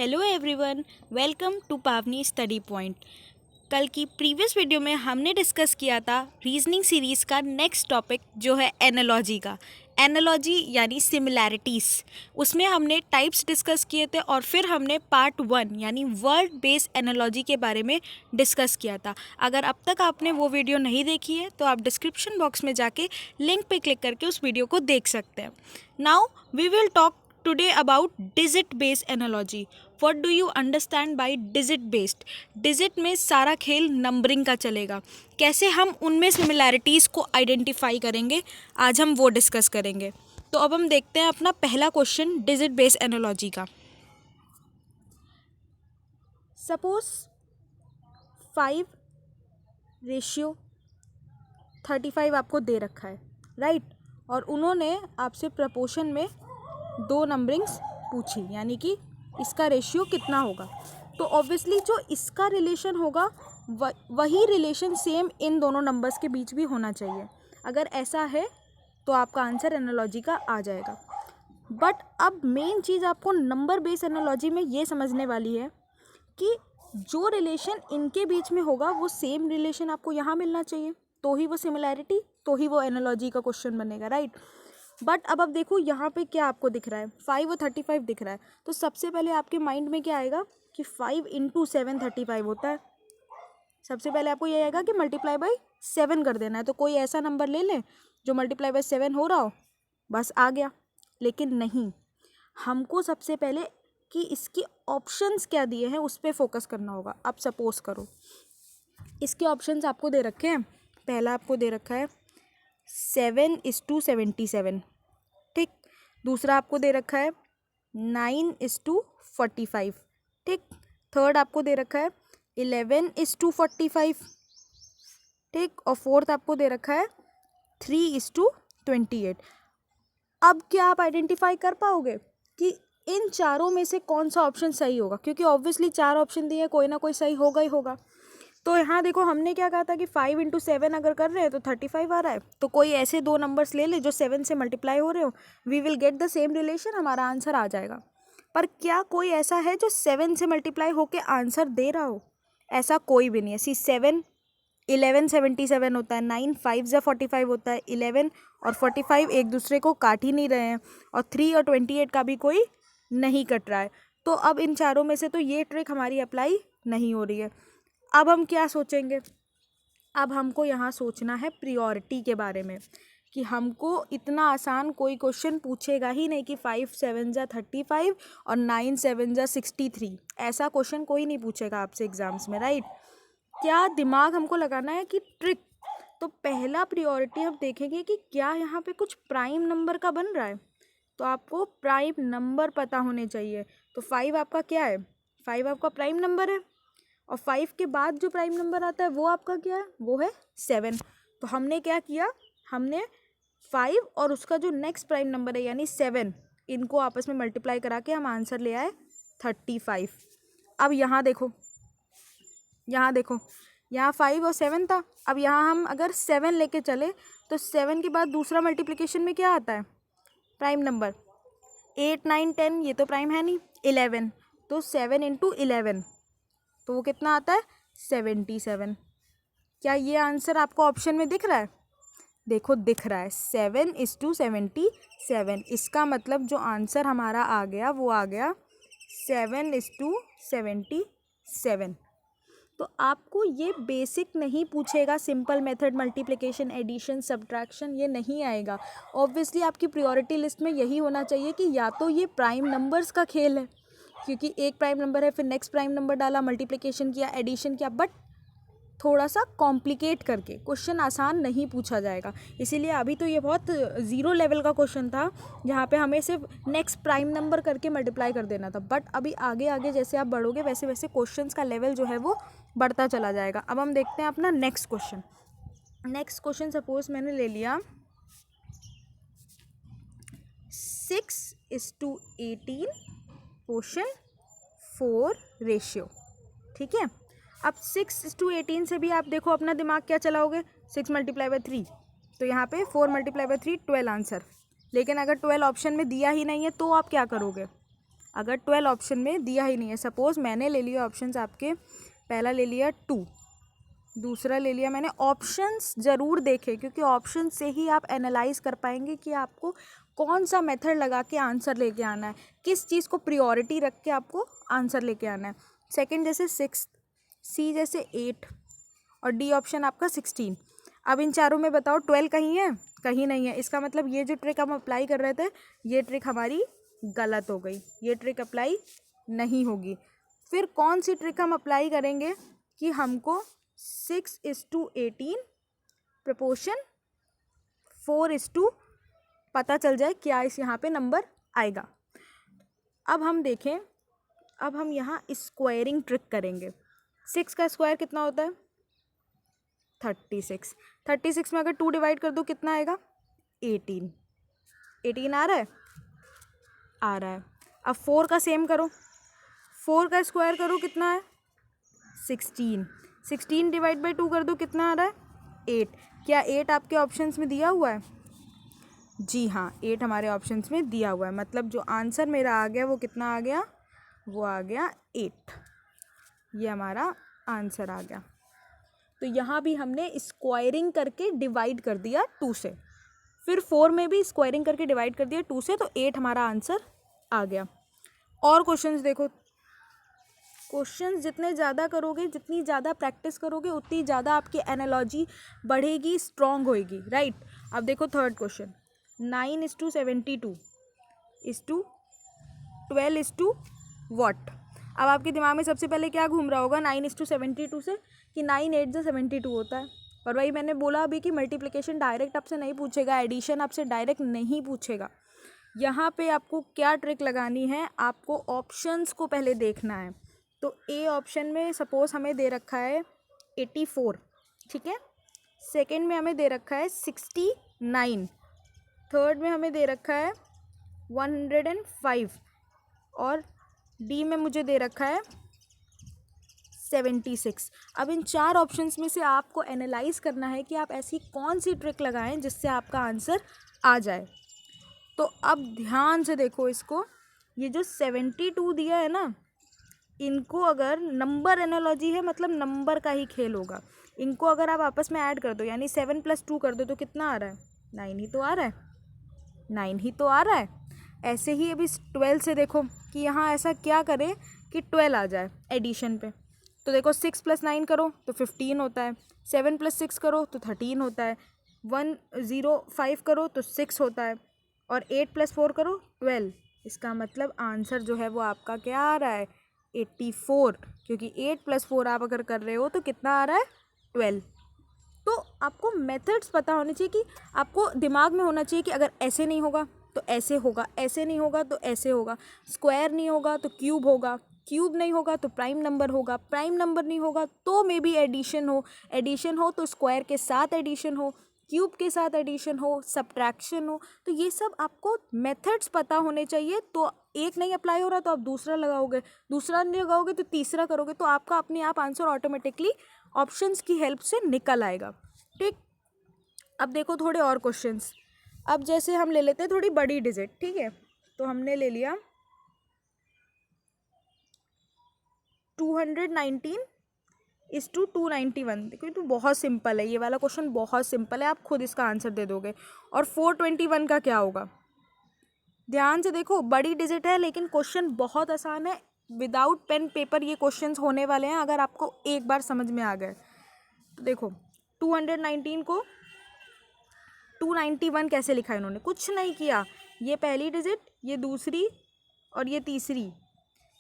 Hello everyone, welcome to पावनी study point. कल की प्रीवियस वीडियो में हमने डिस्कस किया था रीजनिंग सीरीज़ का नेक्स्ट टॉपिक जो है एनालॉजी का। एनालॉजी यानी सिमिलैरिटीज़, उसमें हमने टाइप्स डिस्कस किए थे और फिर हमने पार्ट 1 यानी वर्ड बेस्ड एनालॉजी के बारे में डिस्कस किया था। अगर अब तक आपने वो वीडियो नहीं देखी है तो आप डिस्क्रिप्शन बॉक्स में जाके लिंक पे क्लिक करके उस वीडियो को देख सकते हैं। Now we will talk today about digit based analogy. What do you understand by digit based? Digit में सारा खेल नंबरिंग का चलेगा। कैसे हम उनमें सिमिलैरिटीज़ को आइडेंटिफाई करेंगे, आज हम वो डिस्कस करेंगे। तो अब हम देखते हैं अपना पहला क्वेश्चन डिजिट बेस्ड एनालॉजी का। सपोज 5:35 आपको दे रखा है, राइट? और उन्होंने आपसे प्रपोर्शन में 2 नंबरिंग्स पूछी, यानी कि इसका रेशियो कितना होगा। तो ऑब्वियसली जो इसका रिलेशन होगा वही रिलेशन सेम इन दोनों नंबर्स के बीच भी होना चाहिए। अगर ऐसा है तो आपका आंसर एनालॉजी का आ जाएगा। बट अब मेन चीज़ आपको नंबर बेस्ड एनालॉजी में ये समझने वाली है कि जो रिलेशन इनके बीच में होगा वो सेम रिलेशन आपको यहाँ मिलना चाहिए, तो ही वो सिमिलैरिटी, तो ही वो एनालॉजी का क्वेश्चन बनेगा, राइट? बट अब देखो यहाँ पे क्या आपको दिख रहा है, 5 और 35 दिख रहा है। तो सबसे पहले आपके माइंड में क्या आएगा कि 5 × 7 35 होता है। सबसे पहले आपको ये आएगा कि मल्टीप्लाई बाई 7 कर देना है। तो कोई ऐसा नंबर ले लें जो मल्टीप्लाई बाई 7 हो रहा हो, बस आ गया। लेकिन नहीं, हमको सबसे पहले कि इसके ऑप्शंस क्या दिए हैं उस पर फोकस करना होगा। अब सपोज करो इसके ऑप्शंस आपको दे रखे हैं। पहला आपको दे रखा है 7:77, ठीक। दूसरा आपको दे रखा है 9:45, ठीक। थर्ड आपको दे रखा है 11:45, ठीक। और फोर्थ आपको दे रखा है 3:28। अब क्या आप आइडेंटिफाई कर पाओगे कि इन चारों में से कौन सा ऑप्शन सही होगा? क्योंकि ऑब्वियसली 4 ऑप्शन दिए, कोई ना कोई सही होगा ही होगा। तो यहाँ देखो, हमने क्या कहा था कि 5 × 7 अगर कर रहे हैं तो 35 आ रहा है। तो कोई ऐसे 2 नंबर्स ले ले जो 7 से मल्टीप्लाई हो रहे हो, we will get the same relation, हमारा आंसर आ जाएगा। पर क्या कोई ऐसा है जो 7 से मल्टीप्लाई होके आंसर दे रहा हो? ऐसा कोई भी नहीं है। 7 11:77 होता है, 9 5 45 होता है, 11 और 45 एक दूसरे को काट ही नहीं रहे हैं, और 3 और 28 का भी कोई नहीं कट रहा है। तो अब इन चारों में से तो ये ट्रिक हमारी अप्लाई नहीं हो रही है। अब हम क्या सोचेंगे? अब हमको यहाँ सोचना है प्रियोरिटी के बारे में, कि हमको इतना आसान कोई क्वेश्चन पूछेगा ही नहीं कि 5 7 35 और 9 7 63। ऐसा क्वेश्चन कोई नहीं पूछेगा आपसे एग्जाम्स में, राइट? क्या दिमाग हमको लगाना है कि ट्रिक। तो पहला प्रियोरिटी हम देखेंगे कि क्या यहाँ पे कुछ प्राइम नंबर का बन रहा है। तो आपको प्राइम नंबर पता होने चाहिए। तो 5 आपका क्या है? 5 आपका प्राइम नंबर है, और 5 के बाद जो प्राइम नंबर आता है वो आपका क्या है? वो है 7। तो हमने क्या किया, हमने 5 और उसका जो नेक्स्ट प्राइम नंबर है यानी 7, इनको आपस में मल्टीप्लाई करा के हम आंसर ले आए 35। अब यहाँ देखो, यहाँ 5 और 7 था। अब यहाँ हम अगर 7 लेके चले तो 7 के बाद दूसरा मल्टीप्लिकेशन में क्या आता है? Prime number. 8 9 10 ये तो प्राइम है नहीं। 11, तो 7 × 11 तो वो कितना आता है? 77। क्या ये आंसर आपको ऑप्शन में दिख रहा है? देखो, दिख रहा है 7:77। इसका मतलब जो आंसर हमारा आ गया वो आ गया 7:77। तो आपको ये बेसिक नहीं पूछेगा, simple method, multiplication, addition, subtraction, ये नहीं आएगा। ऑब्वियसली आपकी प्रायोरिटी लिस्ट में यही होना चाहिए कि या तो ये प्राइम नंबर्स का खेल है, क्योंकि एक प्राइम नंबर है, फिर नेक्स्ट प्राइम नंबर डाला, मल्टीप्लिकेशन किया, एडिशन किया, बट थोड़ा सा कॉम्प्लिकेट करके क्वेश्चन आसान नहीं पूछा जाएगा। इसीलिए अभी तो ये बहुत ज़ीरो लेवल का क्वेश्चन था, जहाँ पे हमें सिर्फ नेक्स्ट प्राइम नंबर करके मल्टीप्लाई कर देना था। बट अभी आगे आगे जैसे आप बढ़ोगे वैसे वैसे क्वेश्चंस का लेवल जो है वो बढ़ता चला जाएगा। अब हम देखते हैं अपना next question. Next question suppose मैंने ले लिया 6:18 पोर्शन 4 रेशियो, ठीक है। अब 6:18 से भी आप देखो अपना दिमाग क्या चलाओगे, 6 × 3, तो यहाँ पे 4 × 3 12 आंसर। लेकिन अगर 12 ऑप्शन में दिया ही नहीं है तो आप क्या करोगे? अगर 12 ऑप्शन में दिया ही नहीं है, सपोज मैंने ले लिया ऑप्शंस आपके, पहला ले लिया 2, दूसरा ले लिया मैंने, ऑप्शंस ज़रूर देखें क्योंकि ऑप्शन से ही आप एनालाइज कर पाएंगे कि आपको कौन सा मेथड लगा के आंसर लेके आना है, किस चीज़ को प्रायोरिटी रख के आपको आंसर लेके आना है। सेकंड जैसे 6, सी जैसे 8 और डी ऑप्शन आपका 16। अब इन चारों में बताओ 12 कहीं है? कहीं नहीं है। इसका मतलब ये जो ट्रिक हम अप्लाई कर रहे थे ये ट्रिक हमारी गलत हो गई, ये ट्रिक अप्लाई नहीं होगी। फिर कौन सी ट्रिक हम अप्लाई करेंगे कि हमको 6:18 प्रपोर्शन 4:2 पता चल जाए क्या इस यहाँ पे नंबर आएगा। अब हम देखें, अब हम यहाँ स्क्वायरिंग ट्रिक करेंगे। 6 का स्क्वायर कितना होता है? 36। 36 में अगर 2 डिवाइड कर दो कितना आएगा? 18। 18 आ रहा है? आ रहा है। अब 4 का सेम करो, 4 का स्क्वायर करो कितना है? 16। 16 डिवाइड बाई 2 कर दो कितना आ रहा है? 8। क्या 8 आपके ऑप्शंस में दिया हुआ है? जी हाँ, 8 हमारे ऑप्शंस में दिया हुआ है। मतलब जो आंसर मेरा आ गया वो कितना आ गया? वो आ गया 8। ये हमारा आंसर आ गया। तो यहाँ भी हमने स्क्वायरिंग करके डिवाइड कर दिया 2 से, फिर 4 में भी स्क्वायरिंग करके डिवाइड कर दिया 2 से, तो 8 हमारा आंसर आ गया। और क्वेश्चंस देखो, क्वेश्चंस जितने ज़्यादा करोगे, जितनी ज़्यादा प्रैक्टिस करोगे उतनी ज़्यादा आपकी एनालॉजी बढ़ेगी, स्ट्रॉन्ग होएगी, राइट। अब देखो थर्ड क्वेश्चन, 9:72 12 वॉट। अब आपके दिमाग में सबसे पहले क्या घूम रहा होगा 9:72 से कि 9 8 से 72 होता है। और वही मैंने बोला अभी कि मल्टीप्लिकेशन डायरेक्ट आपसे नहीं पूछेगा, एडिशन आपसे डायरेक्ट नहीं पूछेगा। यहाँ पे आपको क्या ट्रिक लगानी है, आपको ऑप्शंस को पहले देखना है। तो ए ऑप्शन में सपोज हमें दे रखा है 84, ठीक है। सेकंड में हमें दे रखा है 69, थर्ड में हमें दे रखा है 105 और डी में मुझे दे रखा है 76। अब इन 4 ऑप्शंस में से आपको एनालाइज करना है कि आप ऐसी कौन सी ट्रिक लगाएं जिससे आपका आंसर आ जाए। तो अब ध्यान से देखो इसको, ये जो 72 दिया है ना, इनको अगर नंबर एनालॉजी है मतलब नंबर का ही खेल होगा, इनको अगर आप आपस में ऐड कर दो यानी 7 + 2 कर दो तो कितना आ रहा है? 9 ही तो आ रहा है, 9 ही तो आ रहा है। ऐसे ही अभी 12 से देखो कि यहाँ ऐसा क्या करें कि 12 आ जाए एडिशन पे। तो देखो 6 + 9 करो तो 15 होता है, 7 + 6 करो तो 13 होता है, 105 करो तो 6 होता है और 8 + 4 करो 12। इसका मतलब आंसर जो है वो आपका क्या आ रहा है? 84, क्योंकि 8 + 4 आप अगर कर रहे हो तो कितना आ रहा है? 12। तो आपको मेथड्स पता होने चाहिए कि आपको दिमाग में होना चाहिए कि अगर ऐसे नहीं होगा तो ऐसे होगा, ऐसे नहीं होगा तो ऐसे होगा, स्क्वायर नहीं होगा तो क्यूब होगा, क्यूब नहीं होगा तो प्राइम नंबर होगा, प्राइम नंबर नहीं होगा तो मे बी एडिशन हो, एडिशन हो तो स्क्वायर के साथ एडिशन हो, क्यूब के साथ एडिशन हो, सब्ट्रैक्शन हो। तो ये सब आपको मेथड्स पता होने चाहिए। तो एक नहीं अप्लाई हो रहा तो आप दूसरा लगाओगे, दूसरा नहीं लगाओगे तो तीसरा करोगे, तो आपका अपने आप आंसर ऑटोमेटिकली ऑप्शंस की हेल्प से निकल आएगा, ठीक। अब देखो थोड़े और क्वेश्चंस। अब जैसे हम ले लेते हैं थोड़ी बड़ी डिजिट, ठीक है। तो हमने ले लिया 219:291। देखो ये तो बहुत सिंपल है, ये वाला क्वेश्चन बहुत सिंपल है, आप खुद इसका आंसर दे दोगे। और 421 का क्या होगा? ध्यान से देखो, बड़ी डिजिट है लेकिन क्वेश्चन बहुत आसान है, विदाउट पेन पेपर ये क्वेश्चंस होने वाले हैं अगर आपको एक बार समझ में आ गए। तो देखो 219 को 291 कैसे लिखा है इन्होंने? कुछ नहीं किया, ये पहली डिजिट, ये दूसरी और ये तीसरी,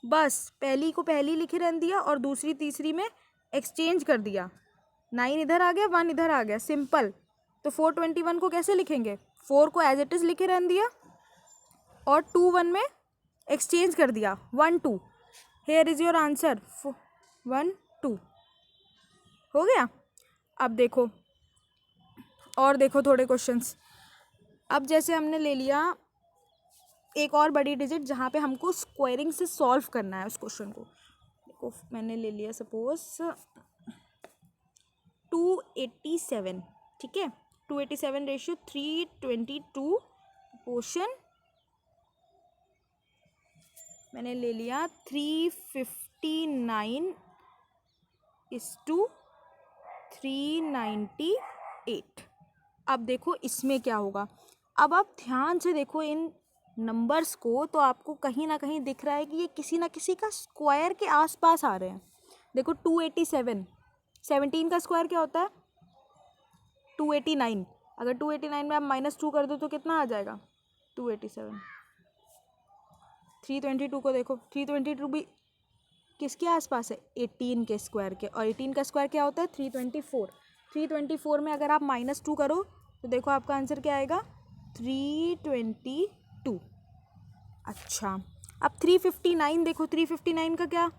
बस पहली को पहली लिखे रहने दिया और दूसरी तीसरी में एक्सचेंज कर दिया। 9 इधर आ गया, 1 इधर आ गया, सिंपल। तो 421 को कैसे लिखेंगे? 4 को एज इट इज़ लिखे रहने दिया और 2 1 में एक्सचेंज कर दिया, 1 2। हेयर इज़ योर आंसर, 1 2 हो गया। अब देखो और देखो थोड़े क्वेश्चंस। अब जैसे हमने ले लिया एक और बड़ी डिजिट जहाँ पे हमको स्क्वायरिंग से सॉल्व करना है उस क्वेश्चन को। देखो मैंने ले लिया सपोज 287, ठीक है। 287/322 पोर्शन मैंने ले लिया 359 इस टू 398। अब देखो इसमें क्या होगा। अब आप ध्यान से देखो इन नंबर्स को, तो आपको कहीं ना कहीं दिख रहा है कि ये किसी ना किसी का स्क्वायर के आसपास आ रहे हैं। देखो 287, 17 का स्क्वायर क्या होता है 289। अगर 289 में आप -2 कर दो तो कितना आ जाएगा 287। 322 को देखो, 322 भी किसके आसपास है 18 के स्क्वायर के, और 18 का स्क्वायर क्या होता है 324। 324 में अगर आप -2 करो तो देखो आपका आंसर क्या आएगा 322। अच्छा, अब 359 देखो, 359 का क्या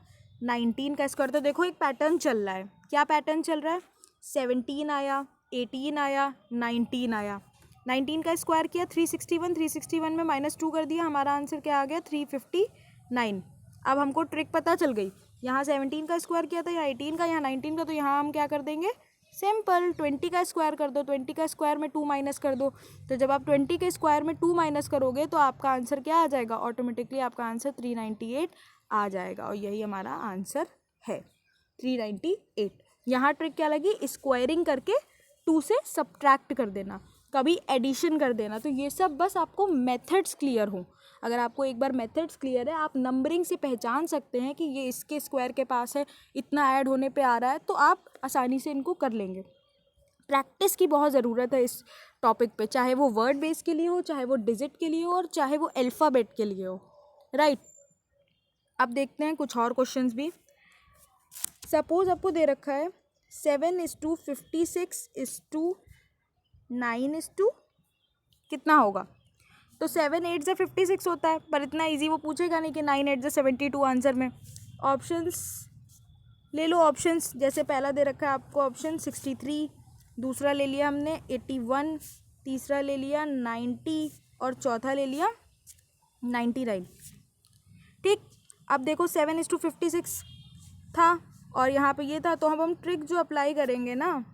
19 का स्क्वायर। तो देखो एक पैटर्न चल रहा है। क्या पैटर्न चल रहा है 17 आया, 18 आया, 19 आया। 19 का स्क्वायर किया 361, 361 में -2 कर दिया, हमारा आंसर क्या आ गया 359। अब हमको ट्रिक पता चल गई। यहाँ 17 का स्क्वायर किया था, यहाँ 18 का, यहाँ 19 का, तो यहाँ हम क्या कर देंगे सिंपल 20 का स्क्वायर कर दो। 20 का स्क्वायर में 2 माइनस कर दो। तो जब आप 20 के स्क्वायर में 2 माइनस करोगे तो आपका आंसर क्या आ जाएगा, ऑटोमेटिकली आपका आंसर 398 आ जाएगा। और यही हमारा आंसर है 398। यहाँ ट्रिक क्या लगी, स्क्वायरिंग करके 2 से सब्ट्रैक्ट कर देना, कभी एडिशन कर देना। तो ये सब बस आपको मेथड्स क्लियर हो। अगर आपको एक बार मेथड्स क्लियर है, आप नंबरिंग से पहचान सकते हैं कि ये इसके स्क्वायर के पास है, इतना ऐड होने पे आ रहा है, तो आप आसानी से इनको कर लेंगे। प्रैक्टिस की बहुत ज़रूरत है इस टॉपिक पे, चाहे वो वर्ड बेस के लिए हो, चाहे वो डिजिट के लिए हो, और चाहे वो अल्फ़ाबेट के लिए हो, राइट। अब देखते हैं कुछ और क्वेश्चंस भी। सपोज आपको दे रखा है 7:56:9 कितना होगा। तो 7 8 से 56 होता है, पर इतना इजी वो पूछेगा नहीं कि 9 8 से 72 आंसर में। ऑप्शंस ले लो। ऑप्शंस जैसे पहला दे रखा है आपको ऑप्शन 63, दूसरा ले लिया हमने 81, तीसरा ले लिया 90 और चौथा ले लिया 99। ठीक, अब देखो 7:56 था और यहाँ पे ये था, तो हम ट्रिक जो अप्लाई करेंगे ना,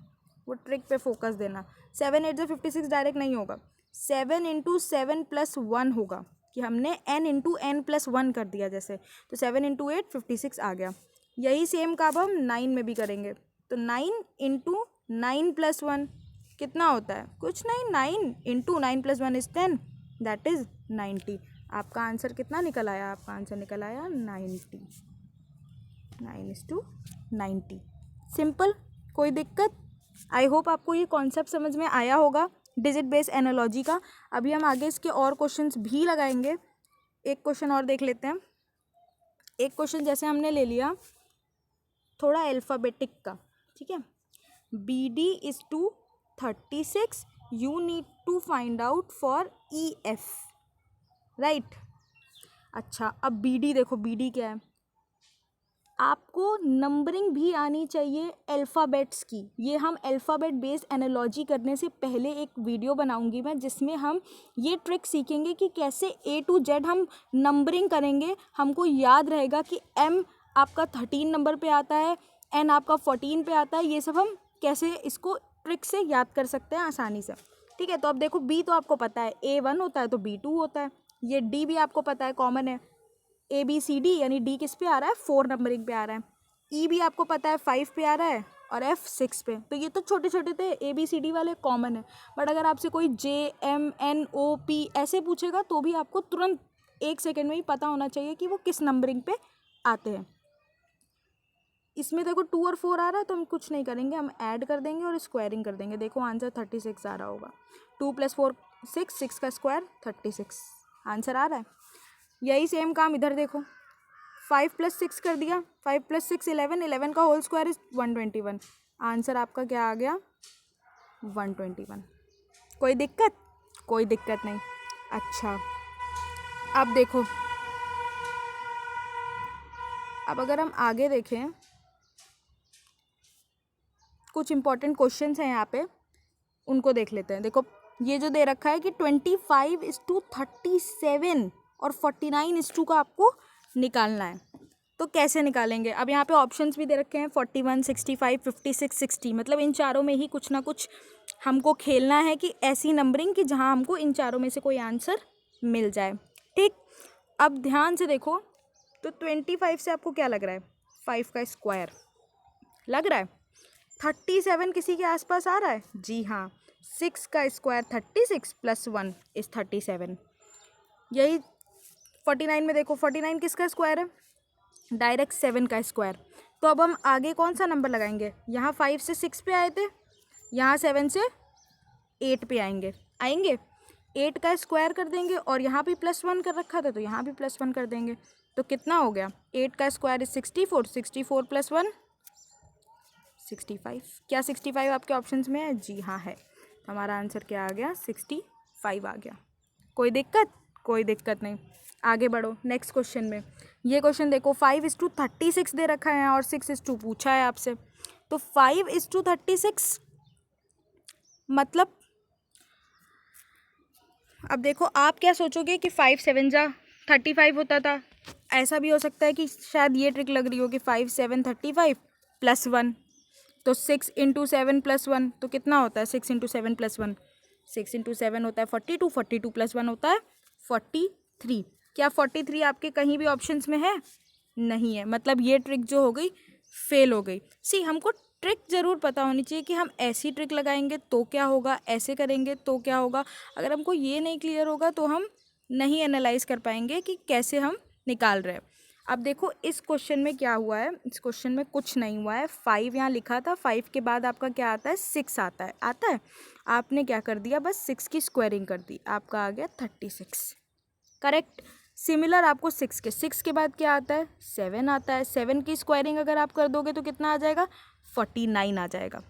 वो ट्रिक पे फोकस देना। 7 8 से 56 डायरेक्ट नहीं होगा, 7 × 7 + 1 होगा, कि हमने n × n + 1 कर दिया जैसे, तो 7 × 8 56 आ गया। यही सेम काम हम 9 में भी करेंगे। तो 9 × 9 + 1 कितना होता है, कुछ नहीं, 9 × 9 + 1 = 10, दैट इज़ 90। आपका आंसर कितना निकल आया, आपका आंसर निकल आया 90, 9:90। सिंपल, कोई दिक्कत। आई होप आपको ये कॉन्सेप्ट समझ में आया होगा डिजिट बेस एनालॉजी का। अभी हम आगे इसके और क्वेश्चंस भी लगाएंगे। एक क्वेश्चन और देख लेते हैं। एक क्वेश्चन जैसे हमने ले लिया थोड़ा अल्फ़ाबेटिक का, ठीक है। BD = 36, you need to find out for EF, right. अच्छा, अब BD देखो, BD क्या है, आपको नंबरिंग भी आनी चाहिए अल्फ़ाबेट्स की। ये हम अल्फ़ाबेट बेस्ड एनालॉजी करने से पहले एक वीडियो बनाऊंगी मैं, जिसमें हम ये ट्रिक सीखेंगे कि कैसे A to Z हम नंबरिंग करेंगे। हमको याद रहेगा कि M आपका 13 नंबर पे आता है, N आपका 14 पे आता है। ये सब हम कैसे इसको ट्रिक से याद कर सकते हैं आसानी से, ठीक है। तो अब देखो B तो आपको पता है A1 होता है तो B2 होता है। ये D भी आपको पता है, कॉमन है। ABCD यानी D किस पे आ रहा है 4 नंबरिंग पे आ रहा है। E भी आपको पता है 5 पे आ रहा है और F 6 पे। तो ये तो छोटे छोटे थे, ABCD वाले कॉमन है। बट अगर आपसे कोई JMNOP ऐसे पूछेगा तो भी आपको तुरंत 1 सेकेंड में ही पता होना चाहिए कि वो किस नंबरिंग पे आते हैं। इसमें देखो 2 और 4 आ रहा है तो हम कुछ नहीं करेंगे, हम ऐड कर देंगे और स्क्वायरिंग कर देंगे। देखो आंसर 36 आ रहा होगा। 2 + 4 6, 6 का स्क्वायर 36 आंसर आ रहा है। यही सेम काम इधर देखो, 5 + 6 कर दिया, 5 + 6 11, 11 का होल स्क्वायर इज 121। आंसर आपका क्या आ गया 121। कोई दिक्कत, कोई दिक्कत नहीं। अच्छा, अब देखो, अब अगर हम आगे देखें, कुछ इंपॉर्टेंट क्वेश्चंस हैं यहाँ पे, उनको देख लेते हैं। देखो ये जो दे रखा है कि 25:37 और 49:2 का आपको निकालना है, तो कैसे निकालेंगे। अब यहाँ पे ऑप्शंस भी दे रखे हैं 41, 65, 56, 60। मतलब इन चारों में ही कुछ ना कुछ हमको खेलना है कि ऐसी नंबरिंग कि जहाँ हमको इन चारों में से कोई आंसर मिल जाए, ठीक। अब ध्यान से देखो, तो 25 से आपको क्या लग रहा है, 5 का स्क्वायर लग रहा है। 37 किसी के आसपास आ रहा है, जी हाँ, 6 का स्क्वायर 36 प्लस 1 इज़ 37। यही 49 में देखो, 49 किसका स्क्वायर है, डायरेक्ट 7 का स्क्वायर। तो अब हम आगे कौन सा नंबर लगाएंगे, यहाँ 5 से 6 पे आए थे, यहाँ 7 से 8 पे आएंगे 8 का स्क्वायर कर देंगे, और यहाँ भी +1 कर रखा था तो यहाँ भी +1 कर देंगे। तो कितना हो गया, 8 का स्क्वायर इज 64, 64 + 1 65। क्या 65 आपके ऑप्शंस में है, जी हाँ है। तो हमारा आंसर क्या आ गया, 65 आ गया। कोई दिक्कत, कोई दिक्कत नहीं, आगे बढ़ो नेक्स्ट क्वेश्चन में। ये क्वेश्चन देखो, 5:36 दे रखा है और 6:2 पूछा है आपसे। तो 5:36 मतलब, अब देखो आप क्या सोचोगे कि 5 7 जा 35 होता था। ऐसा भी हो सकता है कि शायद ये ट्रिक लग रही हो कि 5 7 35 + 1, तो 6 × 7 + 1 तो कितना होता है, 6 × 7 + 1, 6 × 7 होता है 42, 42 + 1 होता है 43। क्या 43 आपके कहीं भी ऑप्शंस में है, नहीं है, मतलब ये ट्रिक जो हो गई फेल हो गई। सी हमको ट्रिक ज़रूर पता होनी चाहिए कि हम ऐसी ट्रिक लगाएंगे तो क्या होगा, ऐसे करेंगे तो क्या होगा। अगर हमको ये नहीं क्लियर होगा तो हम नहीं एनालाइज कर पाएंगे कि कैसे हम निकाल रहे हैं। अब देखो इस क्वेश्चन में क्या हुआ है, इस क्वेश्चन में कुछ नहीं हुआ है। 5 यहाँ लिखा था, 5 के बाद आपका क्या आता है, 6 आता है। आपने क्या कर दिया, बस 6 की स्क्वायरिंग कर दी, आपका आ गया 36, करेक्ट। सिमिलर आपको 6 के बाद क्या आता है, 7 आता है। 7 की स्क्वायरिंग अगर आप कर दोगे तो कितना आ जाएगा, 49 आ जाएगा।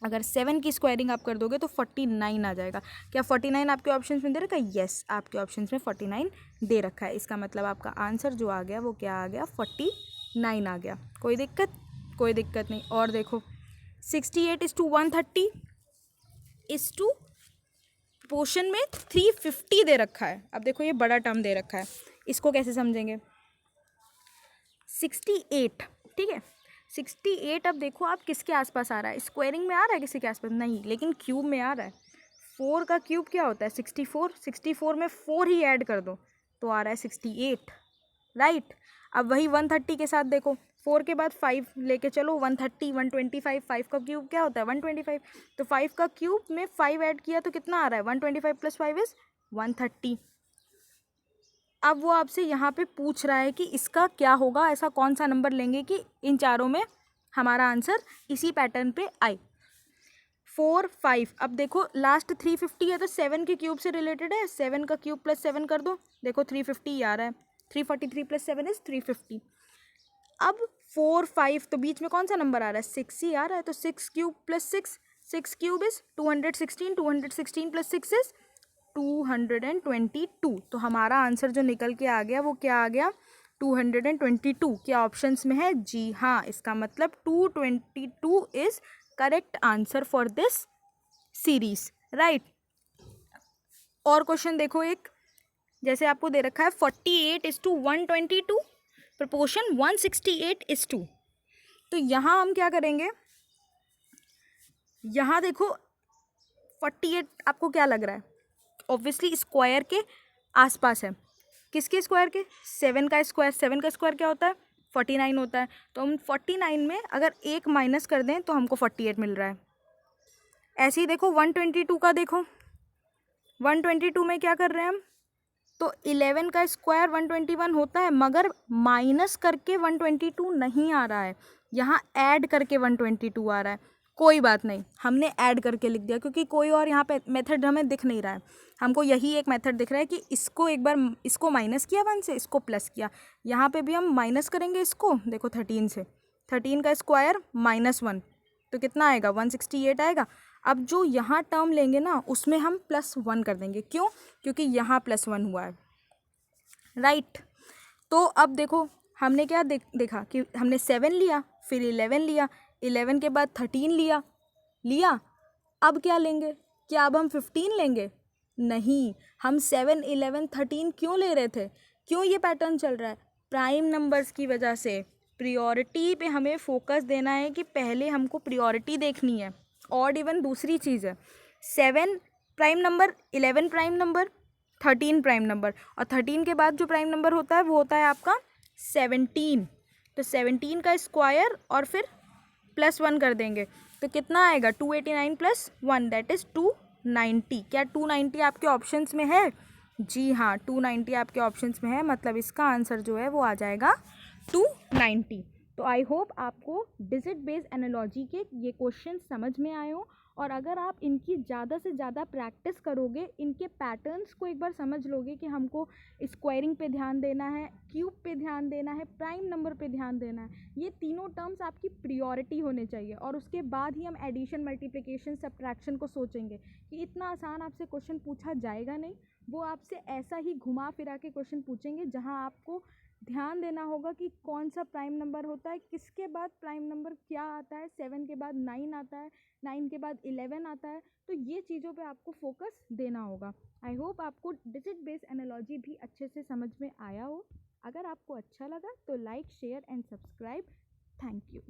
अगर 7 की स्क्वायरिंग आप कर दोगे तो 49 आ जाएगा। क्या 49 आपके ऑप्शंस में दे रखा है, यस आपके ऑप्शंस में 49 दे रखा है। इसका मतलब आपका आंसर जो आ गया वो क्या आ गया, 49 आ गया। कोई दिक्कत, कोई दिक्कत नहीं। और देखो 68:130 = पोर्शन में 350 दे रखा है। अब देखो ये बड़ा टर्म दे रखा है, इसको कैसे समझेंगे, 68, ठीक है। 68 अब देखो आप किसके आसपास आ रहा है, स्क्वायरिंग में आ रहा है किसी के आसपास, नहीं, लेकिन क्यूब में आ रहा है। 4 का क्यूब क्या होता है, 64, 64 में 4 ही ऐड कर दो तो आ रहा है 68, राइट। अब वही 130 के साथ देखो, 4 के बाद 5 लेके चलो, 130, 125, 5 का क्यूब क्या होता है, 125, तो 5 का क्यूब में 5 ऐड किया तो कितना आ रहा है, 125 + 5 इज 130। अब वो आपसे यहाँ पे पूछ रहा है कि इसका क्या होगा, ऐसा कौन सा नंबर लेंगे कि इन चारों में हमारा आंसर इसी पैटर्न पे आए। 4 5, अब देखो लास्ट 350 है तो 7 के क्यूब से रिलेटेड है, 7 का क्यूब + 7 कर दो, देखो 350 आ रहा है, 343 + 7 इज 350। अब 4 5 तो बीच में कौन सा नंबर आ रहा है, 6 ही आ रहा है, तो 6 क्यूब + 6, 6 क्यूब इज 216, 216 + 6 इज 222। तो हमारा आंसर जो निकल के आ गया वो क्या आ गया, 222। क्या ऑप्शंस में है, जी हाँ, इसका मतलब 222 is correct answer for this series, right. और क्वेश्चन देखो एक, जैसे आपको दे रखा है 48:122 प्रपोर्शन 168:2। तो यहाँ हम क्या करेंगे, यहाँ देखो 48 आपको क्या लग रहा है, ऑब्वियसली स्क्वायर के आसपास है। किसके स्क्वायर के, 7 का स्क्वायर, 7 का स्क्वायर क्या होता है, 49 होता है। तो हम 49 में अगर 1 माइनस कर दें तो हमको 48 मिल रहा है। ऐसे ही देखो 122 का देखो, 122 में क्या कर रहे हैं हम, तो 11 का स्क्वायर 121 होता है, मगर माइनस करके 122 नहीं आ रहा है, यहाँ ऐड करके 122 आ रहा है। कोई बात नहीं, हमने ऐड करके लिख दिया क्योंकि कोई और यहाँ पे मेथड हमें दिख नहीं रहा है। हमको यही एक मेथड दिख रहा है कि इसको एक बार इसको माइनस किया 1 से, इसको प्लस किया। यहाँ पे भी हम माइनस करेंगे इसको, देखो 13 से, 13 का स्क्वायर -1 तो कितना आएगा, 168 आएगा। अब जो यहाँ टर्म लेंगे ना उसमें हम +1 कर देंगे, क्यों, क्योंकि यहाँ +1 हुआ है, राइट। तो अब देखो हमने क्या देखा कि हमने 7 लिया, फिर 11 लिया, 11 के बाद 13 लिया। अब क्या लेंगे, क्या अब हम 15 लेंगे, नहीं, हम 7 11 13 क्यों ले रहे थे, क्यों ये पैटर्न चल रहा है, प्राइम नंबर्स की वजह से। प्रियोरिटी पे हमें फोकस देना है कि पहले हमको प्रियोरिटी देखनी है। ऑड इवन दूसरी चीज़ है, 7 prime number, 11 prime number, 13 prime number, और 13 के बाद जो प्राइम नंबर होता है वो होता है आपका 17, तो 17 का स्क्वायर और फिर +1 कर देंगे तो कितना आएगा 289 + 1 दैट इज़ 290। क्या 290 आपके ऑप्शंस में है? जी हाँ, 290 आपके ऑप्शंस में है, मतलब इसका आंसर जो है वो आ जाएगा 290। तो आई होप आपको डिजिट बेस्ड एनालॉजी के ये क्वेश्चन समझ में आए हो, और अगर आप इनकी ज़्यादा से ज़्यादा प्रैक्टिस करोगे, इनके पैटर्न्स को एक बार समझ लोगे कि हमको स्क्वायरिंग पे ध्यान देना है, क्यूब पे ध्यान देना है, प्राइम नंबर पे ध्यान देना है, ये तीनों टर्म्स आपकी प्रियोरिटी होने चाहिए, और उसके बाद ही हम एडिशन, मल्टीप्लिकेशन, सब्ट्रैक्शन को सोचेंगे। कि इतना आसान आपसे क्वेश्चन पूछा जाएगा नहीं, वो आपसे ऐसा ही घुमा फिरा के क्वेश्चन पूछेंगे जहाँ आपको ध्यान देना होगा कि कौन सा प्राइम नंबर होता है, किसके बाद प्राइम नंबर क्या आता है, 7 के बाद 9 आता है, 9 के बाद 11 आता है, तो ये चीज़ों पे आपको फोकस देना होगा। आई होप आपको डिजिट बेस्ड एनालॉजी भी अच्छे से समझ में आया हो। अगर आपको अच्छा लगा तो like, share and subscribe. Thank you.